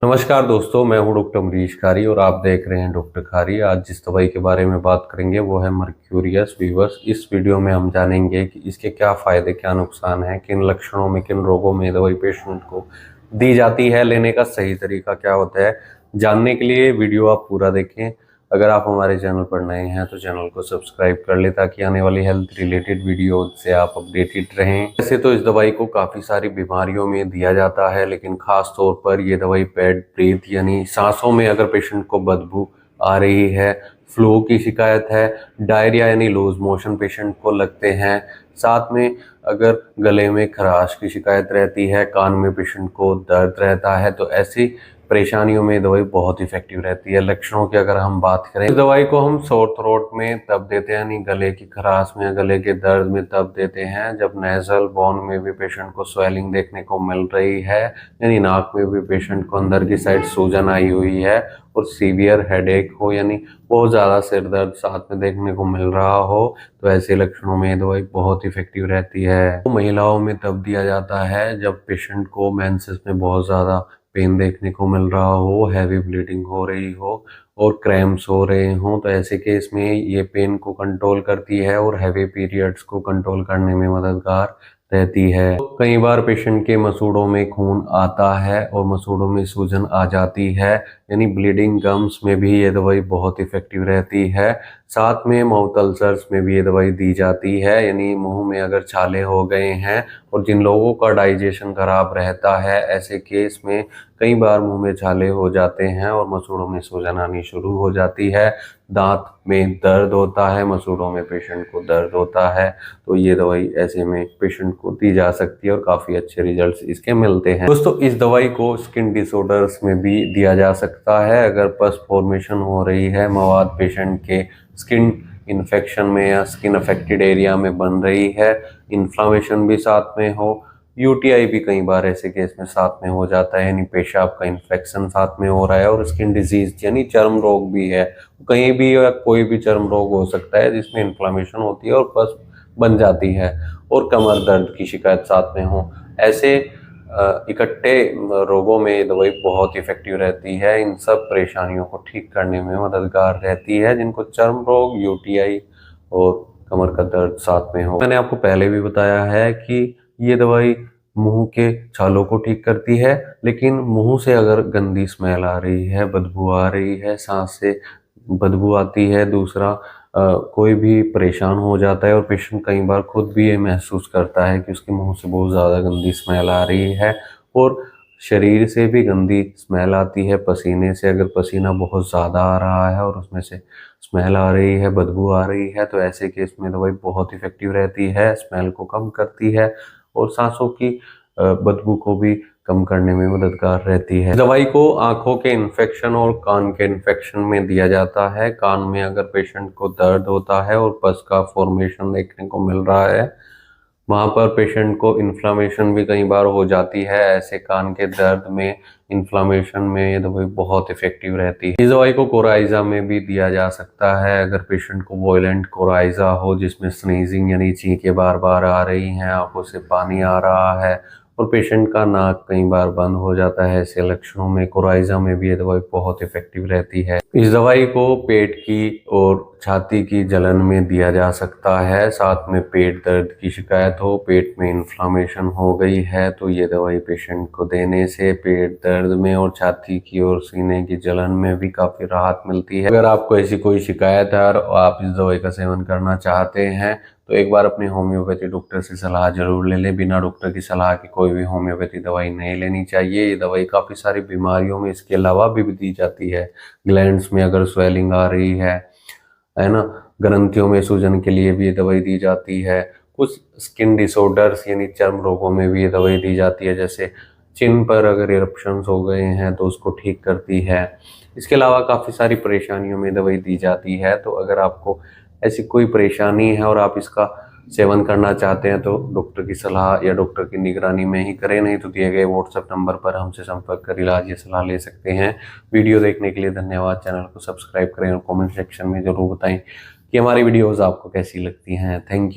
नमस्कार दोस्तों, मैं हूं डॉक्टर अमरीश खारी और आप देख रहे हैं डॉक्टर खारी। आज जिस दवाई के बारे में बात करेंगे वो है मर्क्यूरियस वीवर्स। इस वीडियो में हम जानेंगे कि इसके क्या फ़ायदे क्या नुकसान हैं, किन लक्षणों में किन रोगों में दवाई पेशेंट को दी जाती है, लेने का सही तरीका क्या होता है। जानने के लिए वीडियो आप पूरा देखें। अगर आप हमारे चैनल पर नए हैं तो चैनल को सब्सक्राइब कर लें ताकि आने वाली हेल्थ रिलेटेड वीडियो से आप अपडेटेड रहें। वैसे तो इस दवाई को काफ़ी सारी बीमारियों में दिया जाता है, लेकिन ख़ास तौर पर ये दवाई पेट ब्रीथ यानी सांसों में अगर पेशेंट को बदबू आ रही है, फ्लू की शिकायत है, डायरिया यानी लूज मोशन पेशेंट को लगते हैं, साथ में अगर गले में खराश की शिकायत रहती है, कान में पेशेंट को दर्द रहता है, तो ऐसी परेशानियों में दवाई बहुत इफेक्टिव रहती है। लक्षणों की अगर हम बात करें, इस दवाई को हम सोर थ्रोट में तब देते हैं, यानी गले की खराश में, गले के दर्द में तब देते हैं जब नेजल बोन में भी पेशेंट को स्वेलिंग देखने को मिल रही है, यानी नाक में भी पेशेंट को अंदर की साइड सूजन आई हुई है और सीवियर हेडेक हो, यानी बहुत ज़्यादा सिर दर्द साथ में देखने को मिल रहा हो, तो ऐसे लक्षणों में ये दवाई बहुत इफेक्टिव रहती है। तो महिलाओं में तब दिया जाता है जब पेशेंट को मेंसेस में बहुत ज़्यादा पेन देखने को मिल रहा हो, हैवी ब्लीडिंग हो रही हो और क्रैम्प्स हो रहे हों, तो ऐसे केस में ये पेन को कंट्रोल करती है और हैवी पीरियड्स को कंट्रोल करने में मददगार रहती है। तो कई बार पेशेंट के मसूड़ों में खून आता है और मसूड़ों में सूजन आ जाती है, यानी ब्लीडिंग गम्स में भी ये दवाई बहुत इफेक्टिव रहती है। साथ में माउथ अल्सर्स में भी ये दवाई दी जाती है, यानी मुंह में अगर छाले हो गए हैं और जिन लोगों का डाइजेशन खराब रहता है, ऐसे केस में कई बार मुंह में छाले हो जाते हैं और मसूड़ों में सूजन आनी शुरू हो जाती है, दांत में दर्द होता है, मसूड़ों में पेशेंट को दर्द होता है, तो ये दवाई ऐसे में पेशेंट को दी जा सकती है और काफ़ी अच्छे रिजल्ट्स इसके मिलते हैं। दोस्तों, इस दवाई को स्किन डिसऑर्डर्स में भी दिया जा सकता है। अगर पस फॉर्मेशन हो रही है, मवाद पेशेंट के स्किन इन्फेक्शन में या स्किन अफेक्टेड एरिया में बन रही है, इन्फ्लामेशन भी साथ में हो, यूटीआई भी कई बार ऐसे केस में साथ में हो जाता है, यानी पेशाब का इन्फेक्शन साथ में हो रहा है, और स्किन डिजीज यानी चर्म रोग भी है, कहीं भी या कोई भी चर्म रोग हो सकता है जिसमें इन्फ्लामेशन होती है और पस बन जाती है, और कमर दर्द की शिकायत साथ में हो, ऐसे इकट्ठे रोगों में ये दवाई बहुत इफेक्टिव रहती है। इन सब परेशानियों को ठीक करने में मददगार रहती है जिनको चर्म रोग, यूटीआई और कमर का दर्द साथ में हो। मैंने आपको पहले भी बताया है कि ये दवाई मुंह के छालों को ठीक करती है, लेकिन मुंह से अगर गंदी स्मेल आ रही है, बदबू आ रही है, सांस से बदबू आती है, दूसरा कोई भी परेशान हो जाता है और पेशेंट कई बार खुद भी ये महसूस करता है कि उसके मुंह से बहुत ज़्यादा गंदी स्मेल आ रही है और शरीर से भी गंदी स्मेल आती है, पसीने से अगर पसीना बहुत ज़्यादा आ रहा है और उसमें से स्मेल आ रही है, बदबू आ रही है, तो ऐसे केस में दवाई बहुत इफ़ेक्टिव रहती है, स्मेल को कम करती है और सांसों की बदबू को भी कम करने में मददगार रहती है। दवाई को आंखों के इन्फेक्शन और कान के इन्फेक्शन में दिया जाता है। कान में अगर पेशेंट को दर्द होता है और पस का फॉर्मेशन देखने को मिल रहा है, वहाँ पर पेशेंट को इन्फ्लामेशन भी कई बार हो जाती है, ऐसे कान के दर्द में, इन्फ्लामेशन में ये दवाई बहुत इफेक्टिव रहती है। इस दवाई को कोराइजा में भी दिया जा सकता है। अगर पेशेंट को वॉयलेंट कोराइजा हो जिसमें स्नीजिंग यानी छींकें बार बार आ रही हैं, आंखों से पानी आ रहा है और पेशेंट का नाक कई बार बंद हो जाता है, ऐसे लक्षणों में कोराइजा में भी ये दवाई बहुत इफेक्टिव रहती है। इस दवाई को पेट की और छाती की जलन में दिया जा सकता है। साथ में पेट दर्द की शिकायत हो, पेट में इन्फ्लामेशन हो गई है, तो ये दवाई पेशेंट को देने से पेट दर्द में और छाती की और सीने की जलन में भी काफ़ी राहत मिलती है। अगर आपको ऐसी कोई शिकायत है और आप इस दवाई का सेवन करना चाहते हैं तो एक बार अपने होम्योपैथी डॉक्टर से सलाह जरूर ले लें। बिना डॉक्टर की सलाह के कोई भी होम्योपैथी दवाई नहीं लेनी चाहिए। ये दवाई काफ़ी सारी बीमारियों में इसके अलावा भी दी जाती है। ग्लैंड्स में अगर स्वेलिंग आ रही है ना, ग्रंथियों में सूजन के लिए भी ये दवाई दी जाती है। कुछ स्किन डिसऑर्डर्स यानी चर्म रोगों में भी ये दवाई दी जाती है, जैसे चिन पर अगर इरप्शंस हो गए हैं तो उसको ठीक करती है। इसके अलावा काफ़ी सारी परेशानियों में दवाई दी जाती है। तो अगर आपको ऐसी कोई परेशानी है और आप इसका सेवन करना चाहते हैं तो डॉक्टर की सलाह या डॉक्टर की निगरानी में ही करें, नहीं तो दिए गए व्हाट्सएप नंबर पर हमसे संपर्क कर इलाज या सलाह ले सकते हैं। वीडियो देखने के लिए धन्यवाद। चैनल को सब्सक्राइब करें और कमेंट सेक्शन में ज़रूर बताएं कि हमारी वीडियोज़ आपको कैसी लगती हैं। Thank you.